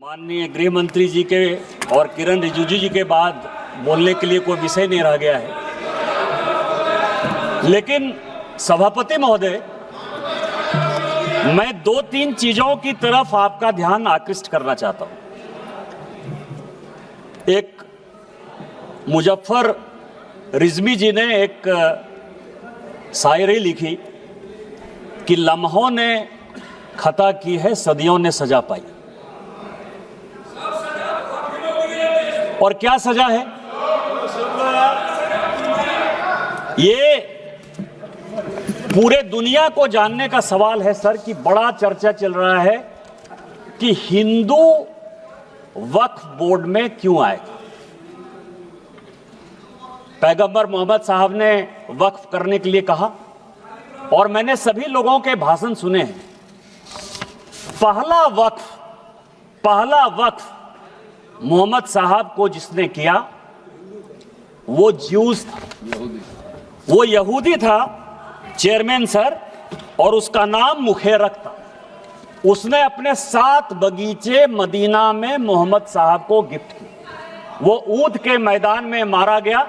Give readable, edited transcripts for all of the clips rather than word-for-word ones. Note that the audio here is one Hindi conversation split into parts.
माननीय गृह मंत्री जी के और किरण रिजिजू जी के बाद बोलने के लिए कोई विषय नहीं रह गया है, लेकिन सभापति महोदय, मैं दो तीन चीजों की तरफ आपका ध्यान आकृष्ट करना चाहता हूं। एक, मुजफ्फर रिजवी जी ने एक शायरी लिखी कि लम्हों ने खता की है, सदियों ने सजा पाई। और क्या सजा है? ये पूरे दुनिया को जानने का सवाल है सर, कि बड़ा चर्चा चल रहा है कि हिंदू वक्फ बोर्ड में क्यों आए। पैगंबर मोहम्मद साहब ने वक्फ करने के लिए कहा और मैंने सभी लोगों के भाषण सुने हैं। पहला वक्फ मोहम्मद साहब को जिसने किया वो ज्यूस था, वो यहूदी था चेयरमैन सर, और उसका नाम मुखेरक था। उसने अपने 7 बगीचे मदीना में मोहम्मद साहब को गिफ्ट किए। वो ऊद के मैदान में मारा गया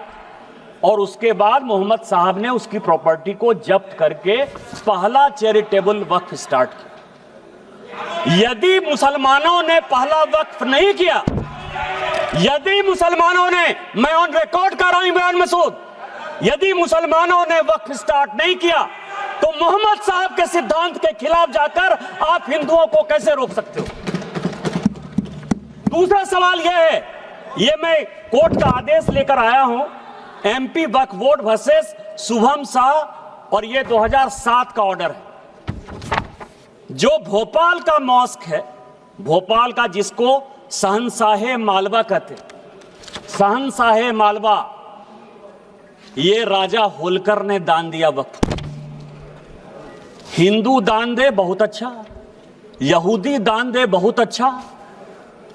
और उसके बाद मोहम्मद साहब ने उसकी प्रॉपर्टी को जब्त करके पहला चैरिटेबल वक्फ स्टार्ट किया। यदि मुसलमानों ने पहला वक्फ नहीं किया, यदि मुसलमानों ने, मैं ऑन रिकॉर्ड कर रहा हूं इमरान मसूद, यदि मुसलमानों ने वक्फ स्टार्ट नहीं किया तो मोहम्मद साहब के सिद्धांत के खिलाफ जाकर आप हिंदुओं को कैसे रोक सकते हो? दूसरा सवाल यह है, यह मैं कोर्ट का आदेश लेकर आया हूं, एमपी वक्फ बोर्ड वर्सेस शुभम शाह, और यह 2007 का ऑर्डर है। जो भोपाल का मॉस्क है, भोपाल का, जिसको शहंशाहे मालवा कहते, शहंशाहे मालवा, ये राजा होलकर ने दान दिया वक्फ। हिंदू दान दे बहुत अच्छा, यहूदी दान दे बहुत अच्छा,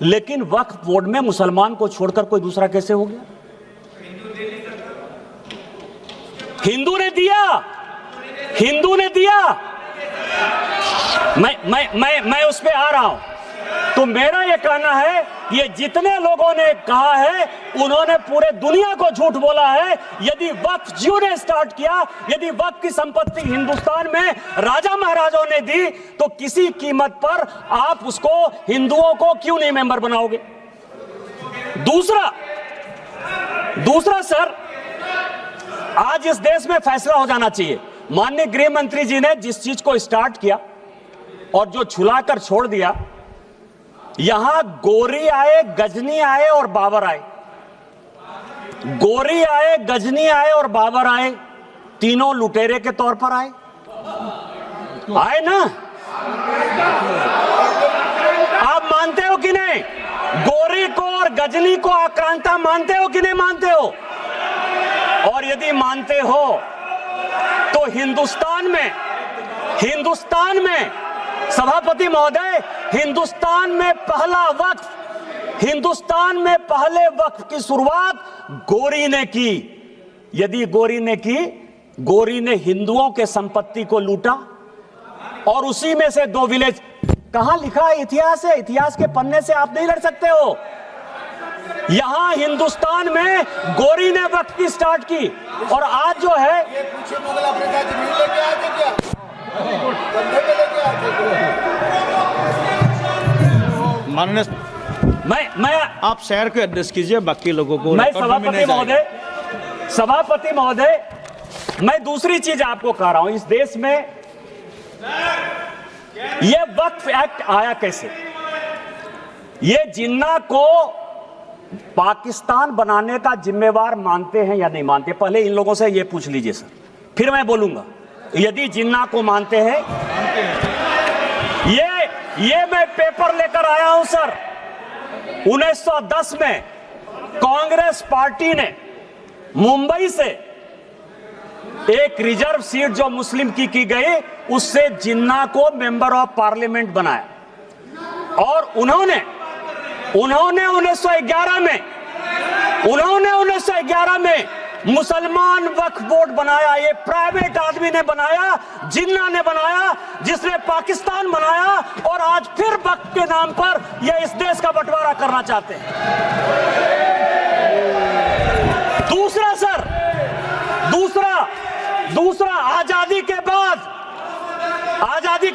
लेकिन वक्फ बोर्ड में मुसलमान को छोड़कर कोई दूसरा कैसे हो गया? हिंदू ने दिया, हिंदू ने दिया। मैं उस पे आ रहा हूं। तो मेरा यह कहना है, ये जितने लोगों ने कहा है उन्होंने पूरे दुनिया को झूठ बोला है। यदि वक्फ जियो ने स्टार्ट किया, यदि वक्फ की संपत्ति हिंदुस्तान में राजा महाराजाओं ने दी, तो किसी कीमत पर आप उसको, हिंदुओं को क्यों नहीं मेंबर बनाओगे? दूसरा सर, आज इस देश में फैसला हो जाना चाहिए। माननीय गृह मंत्री जी ने जिस चीज को स्टार्ट किया और जो छुलाकर छोड़ दिया, यहां गोरी आए, गजनी आए और बाबर आए, गोरी आए, गजनी आए और बाबर आए, तीनों लुटेरे के तौर पर आए ना? आप मानते हो कि नहीं? गोरी को और गजनी को आक्रांता मानते हो कि नहीं मानते हो? और यदि मानते हो तो हिंदुस्तान में सभापति महोदय, हिंदुस्तान में पहले वक्फ की शुरुआत गोरी ने की। यदि गोरी ने की, गोरी ने हिंदुओं के संपत्ति को लूटा और उसी में से 2 विलेज, कहां लिखा है? इतिहास है, इतिहास के पन्ने से आप नहीं लड़ सकते हो। यहां हिंदुस्तान में गोरी ने वक्फ की स्टार्ट की, और आज जो है माननीय, मैं आप शहर को एड्रेस कीजिए, बाकी लोगों को। मैं सभापति महोदय, मैं दूसरी चीज आपको कह रहा हूं, इस देश में यह वक्फ एक्ट आया कैसे? ये जिन्ना को पाकिस्तान बनाने का जिम्मेवार मानते हैं या नहीं मानते? पहले इन लोगों से ये पूछ लीजिए सर, फिर मैं बोलूंगा। यदि जिन्ना को मानते हैं, ये मैं पेपर लेकर आया हूं सर। 1910 में कांग्रेस पार्टी ने मुंबई से एक रिजर्व सीट जो मुस्लिम की गई, उससे जिन्ना को मेंबर ऑफ पार्लियामेंट बनाया, और उन्होंने 1911 में मुसलमान वक्फ बोर्ड बनाया, ये प्राइवेट आदमी ने बनाया, जिन्ना ने बनाया, जिसने पाकिस्तान बनाया, और आज फिर वक्फ के नाम पर ये इस देश का बंटवारा करना चाहते हैं। दूसरा सर, दूसरा आजादी के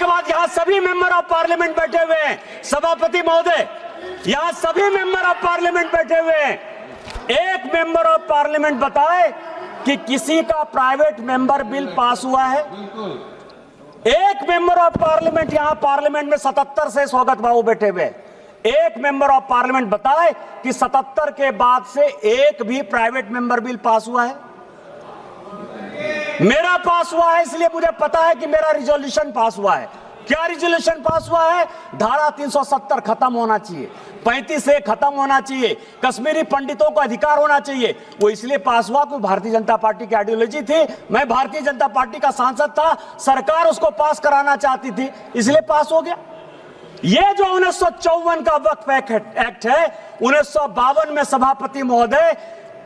बाद यहां सभी मेंबर ऑफ पार्लियामेंट बैठे हुए हैं, सभापति महोदय, यहां सभी मेंबर ऑफ पार्लियामेंट बैठे हुए हैं। एक मेंबर ऑफ पार्लियामेंट बताए कि किसी का प्राइवेट मेंबर बिल पास हुआ है? एक मेंबर ऑफ पार्लियामेंट, यहां पार्लियामेंट में 77 से स्वागत बाबू बैठे हुए, एक मेंबर ऑफ पार्लियामेंट बताए कि 77 के बाद से एक भी प्राइवेट मेंबर बिल पास हुआ है? मेरा पास हुआ है, इसलिए मुझे पता है कि मेरा रिजोल्यूशन पास हुआ है। क्या रिजोल्यूशन पास हुआ है? धारा 370 खत्म होना चाहिए, 35 से खत्म होना चाहिए, कश्मीरी पंडितों को अधिकार होना चाहिए। वो इसलिए पास हुआ कि भारतीय जनता पार्टी की आइडियोलॉजी थी, मैं भारतीय जनता पार्टी का सांसद था, सरकार उसको पास कराना चाहती थी, इसलिए पास हो गया। ये जो 1954 का वक्फ एक्ट है, 1952 में सभापति महोदय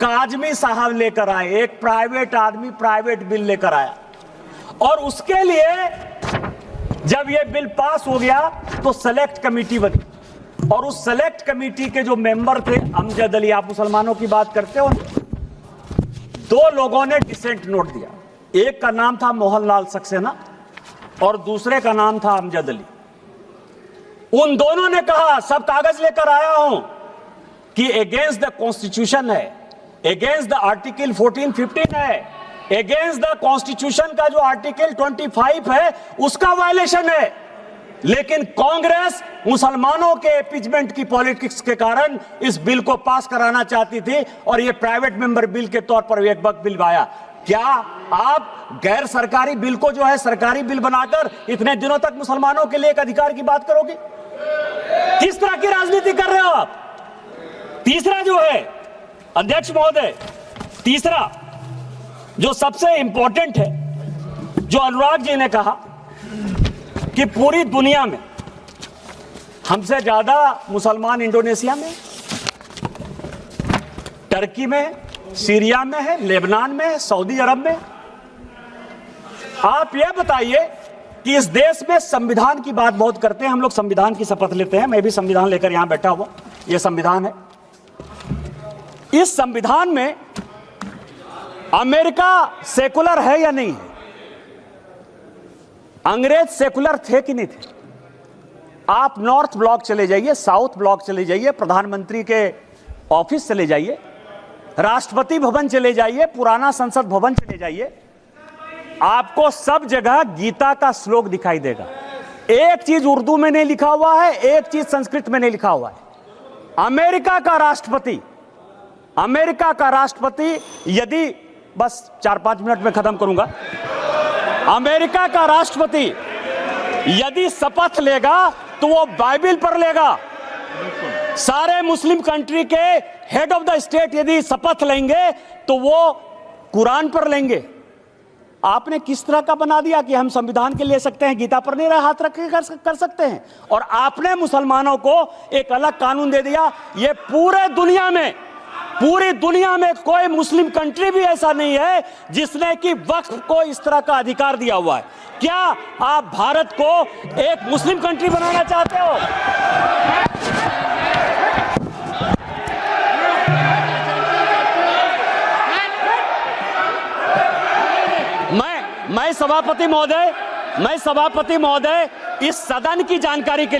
काजमी साहब लेकर आए, एक प्राइवेट आदमी प्राइवेट बिल लेकर आया, और उसके लिए जब ये बिल पास हो गया तो सेलेक्ट कमेटी बनी, और उस सेलेक्ट कमेटी के जो मेंबर थे अमजद अली, आप मुसलमानों की बात करते हो, दो लोगों ने डिसेंट नोट दिया, एक का नाम था मोहनलाल सक्सेना और दूसरे का नाम था अमजद अली। उन दोनों ने कहा, सब कागज लेकर आया हूं, कि अगेंस्ट द कॉन्स्टिट्यूशन है, अगेंस्ट द आर्टिकल 14-15 है, अगेंस्ट द कॉन्स्टिट्यूशन का जो आर्टिकल 25 है उसका वायलेशन है। लेकिन कांग्रेस मुसलमानों के एपीजमेंट की पॉलिटिक्स के कारण इस बिल को पास कराना चाहती थी, और ये प्राइवेट मेंबर बिल के तौर पर एक वक्त बिल आया। क्या आप गैर सरकारी बिल को जो है सरकारी बिल बनाकर इतने दिनों तक मुसलमानों के लिए एक अधिकार की बात करोगे? किस तरह की राजनीति कर रहे हो आप? तीसरा जो है अध्यक्ष महोदय, तीसरा जो सबसे इंपॉर्टेंट है, जो अनुराग जी ने कहा कि पूरी दुनिया में हमसे ज्यादा मुसलमान इंडोनेशिया में, टर्की में, सीरिया में है, लेबनान में है, सऊदी अरब में। आप यह बताइए कि इस देश में संविधान की बात बहुत करते हैं हम लोग, संविधान की शपथ लेते हैं, मैं भी संविधान लेकर यहां बैठा हुआ, यह संविधान है। इस संविधान में अमेरिका सेकुलर है या नहीं है? अंग्रेज सेकुलर थे कि नहीं थे? आप नॉर्थ ब्लॉक चले जाइए, साउथ ब्लॉक चले जाइए, प्रधानमंत्री के ऑफिस चले जाइए, राष्ट्रपति भवन चले जाइए, पुराना संसद भवन चले जाइए, आपको सब जगह गीता का श्लोक दिखाई देगा। एक चीज उर्दू में नहीं लिखा हुआ है, एक चीज संस्कृत में नहीं लिखा हुआ है। अमेरिका का राष्ट्रपति यदि, बस 4-5 मिनट में खत्म करूंगा, अमेरिका का राष्ट्रपति यदि शपथ लेगा तो वो बाइबल पर लेगा। सारे मुस्लिम कंट्री के हेड ऑफ द स्टेट यदि शपथ लेंगे तो वो कुरान पर लेंगे। आपने किस तरह का बना दिया कि हम संविधान के ले सकते हैं, गीता पर नहीं रहा हाथ रख के कर सकते हैं, और आपने मुसलमानों को एक अलग कानून दे दिया। ये पूरी दुनिया में कोई मुस्लिम कंट्री भी ऐसा नहीं है जिसने कि वक्फ को इस तरह का अधिकार दिया हुआ है। क्या आप भारत को एक मुस्लिम कंट्री बनाना चाहते हो? मैं सभापति महोदय इस सदन की जानकारी के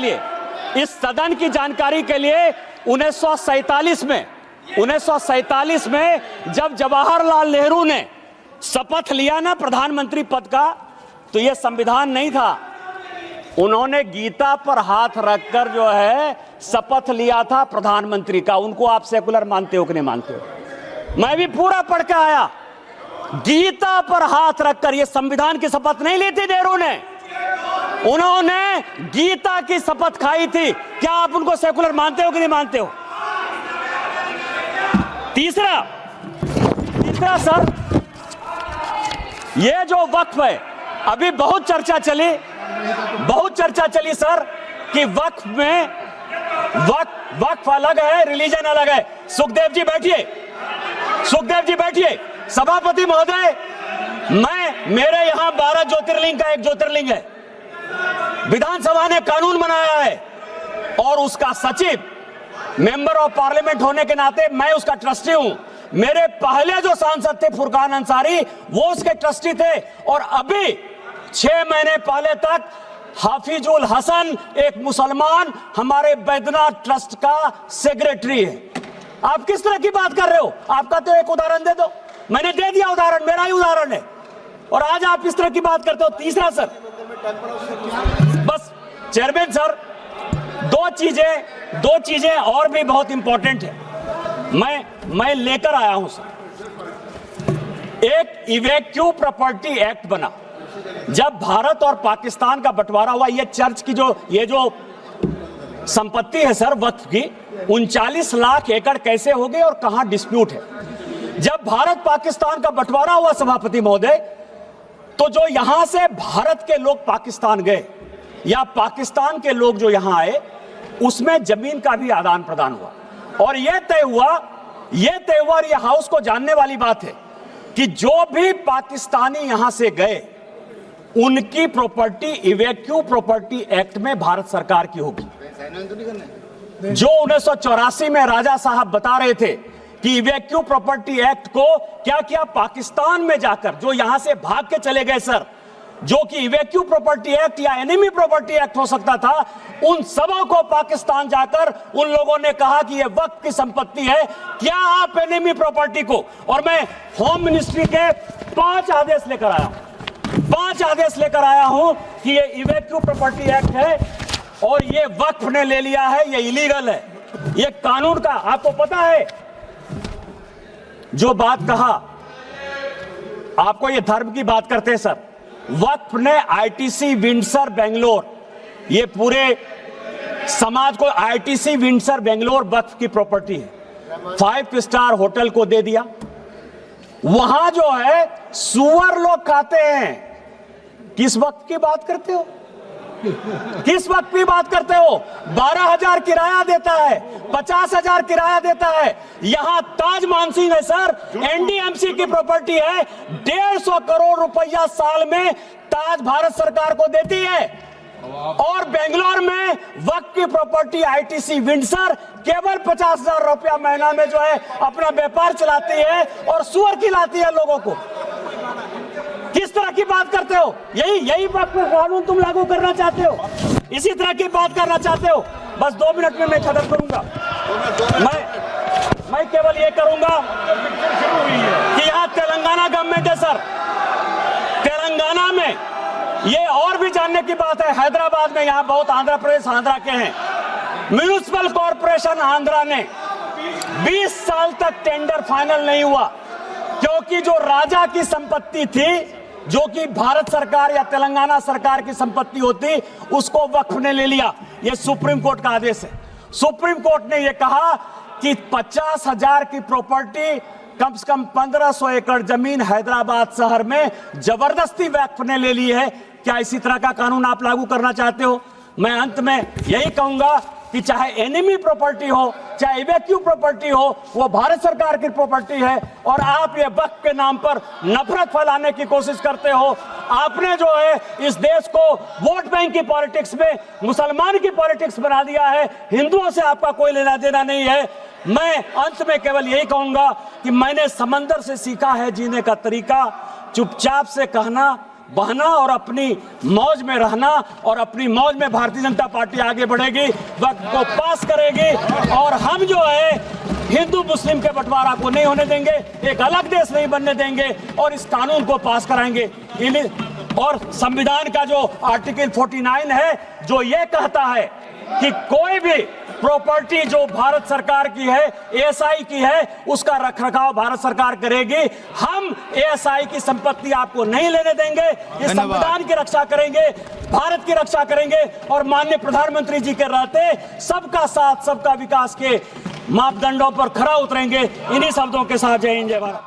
लिए 1947 में जब जवाहरलाल नेहरू ने शपथ लिया ना प्रधानमंत्री पद का, तो यह संविधान नहीं था, उन्होंने गीता पर हाथ रखकर जो है शपथ लिया था प्रधानमंत्री का। उनको आप सेकुलर मानते हो कि नहीं मानते हो? मैं भी पूरा पढ़ के आया, गीता पर हाथ रखकर, यह संविधान की शपथ नहीं ली थी नेहरू ने, उन्होंने गीता की शपथ खाई थी। क्या आप उनको सेकुलर मानते हो कि नहीं मानते हो? तीसरा सर, ये जो वक्फ है, अभी बहुत चर्चा चली सर कि वक्फ में वक्फ अलग है, रिलीजन अलग है। सुखदेव जी बैठिए, सभापति महोदय, मेरे यहां 12 ज्योतिर्लिंग का एक ज्योतिर्लिंग है। विधानसभा ने कानून बनाया है और उसका सचिव मेंबर ऑफ पार्लियामेंट होने के नाते मैं उसका ट्रस्टी हूं। मेरे पहले जो सांसद थे फुरकान अंसारी, वो उसके ट्रस्टी थे, और अभी 6 महीने पहले तक हाफिजुल हसन, एक मुसलमान, हमारे बैद्यनाथ ट्रस्ट का सेक्रेटरी है। आप किस तरह की बात कर रहे हो? आपका तो एक उदाहरण दे दो। मैंने दे दिया उदाहरण, मेरा ही उदाहरण है, और आज आप इस तरह की बात करते हो। तीसरा सर, बस चेयरमैन सर, दो चीजें और भी बहुत इंपॉर्टेंट है, मैं लेकर आया हूं सर। एक इवैक्यू प्रॉपर्टी एक्ट बना। जब भारत और पाकिस्तान का बंटवारा हुआ, ये चर्च की ये जो संपत्ति है सर वक्फ की, 39 लाख एकड़ कैसे हो गई और कहां डिस्प्यूट है? जब भारत पाकिस्तान का बंटवारा हुआ सभापति महोदय, तो जो यहां से भारत के लोग पाकिस्तान गए या पाकिस्तान के लोग जो यहां आए, उसमें जमीन का भी आदान प्रदान हुआ, और यह तय हुआ, और यह हाउस को जानने वाली बात है कि जो भी पाकिस्तानी यहां से गए, उनकी प्रॉपर्टी इवैक्यू प्रॉपर्टी एक्ट में भारत सरकार की होगी। जो 1984 में राजा साहब बता रहे थे कि इवैक्यू प्रॉपर्टी एक्ट को क्या किया, पाकिस्तान में जाकर जो यहां से भाग के चले गए सर, जो कि इवैक्यू प्रॉपर्टी एक्ट या एनिमी प्रॉपर्टी एक्ट हो सकता था, उन सबों को पाकिस्तान जाकर उन लोगों ने कहा कि यह वक्त की संपत्ति है, क्या आप एनिमी प्रॉपर्टी को, और मैं होम मिनिस्ट्री के 5 आदेश लेकर आया हूं, 5 आदेश लेकर आया हूं कि यह इवैक्यू प्रॉपर्टी एक्ट है और यह वक्फ ने ले लिया है, यह इलीगल है, यह कानून का। आपको पता है जो बात कहा, आपको यह धर्म की बात करते हैं सर, वक्फ ने आईटीसी विंडसर बेंगलोर, ये पूरे समाज को आईटीसी विंडसर बेंगलोर वक्फ की प्रॉपर्टी है, 5 स्टार होटल को दे दिया। वहां जो है सुअर लोग खाते हैं। किस वक्त की बात करते हो? किस वक्त की बात करते हो? 12,000 किराया देता है, 50,000 किराया देता है। यहां ताज मानसिंह है सर, एनडीएमसी की प्रॉपर्टी है, 150 करोड़ रुपया साल में ताज भारत सरकार को देती है, और बेंगलोर में वक्त की प्रॉपर्टी आईटीसी विंडसर केवल 50,000 रुपया महीना में जो है अपना व्यापार चलाती है और सुअर खिलाती है लोगों को। किस तरह की बात करते हो? यही वक्त कानून तुम लागू करना चाहते हो? इसी तरह की बात करना चाहते हो? बस 2 मिनट में मैं खत्म करूंगा। मैं केवल ये करूंगा कि यहाँ तेलंगाना गवर्नमेंट है सर, तेलंगाना में ये और भी जानने की बात है, हैदराबाद में यहाँ बहुत आंध्र प्रदेश आंध्रा के हैं, म्युनिसिपल कॉर्पोरेशन आंध्रा ने 20 साल तक टेंडर फाइनल नहीं हुआ, क्योंकि जो राजा की संपत्ति थी, जो कि भारत सरकार या तेलंगाना सरकार की संपत्ति होती, उसको वक्फ ने ले लिया। यह सुप्रीम कोर्ट का आदेश है। सुप्रीम कोर्ट ने यह कहा कि 50,000 की प्रॉपर्टी, कम से कम 1500 एकड़ जमीन हैदराबाद शहर में जबरदस्ती वक्फ ने ले ली है। क्या इसी तरह का कानून आप लागू करना चाहते हो? मैं अंत में यही कहूंगा कि चाहे एनिमी प्रॉपर्टी हो, चाहे इवैक्यू प्रॉपर्टी हो, वो भारत सरकार की प्रॉपर्टी है, और आप ये वक्फ के नाम पर नफरत फैलाने की कोशिश करते हो। आपने जो है इस देश को वोट बैंक की पॉलिटिक्स में मुसलमान की पॉलिटिक्स बना दिया है। हिंदुओं से आपका कोई लेना देना नहीं है। मैं अंत में केवल यही कहूंगा कि मैंने समंदर से सीखा है जीने का तरीका, चुपचाप से कहना, बहना और अपनी मौज में रहना, और अपनी मौज में भारतीय जनता पार्टी आगे बढ़ेगी, वक्त को पास करेगी, और हम जो है हिंदू मुस्लिम के बंटवारा को नहीं होने देंगे, एक अलग देश नहीं बनने देंगे, और इस कानून को पास कराएंगे। और संविधान का जो आर्टिकल 49 है, जो ये कहता है कि कोई भी प्रॉपर्टी जो भारत सरकार की है, एएसआई की है, उसका रखरखाव भारत सरकार करेगी। हम एएसआई की संपत्ति आपको नहीं लेने देंगे। इस संविधान की रक्षा करेंगे, भारत की रक्षा करेंगे, और माननीय प्रधानमंत्री जी के रहते सबका साथ सबका विकास के मापदंडों पर खरा उतरेंगे। इन्हीं शब्दों के साथ जय हिंद जय भारत।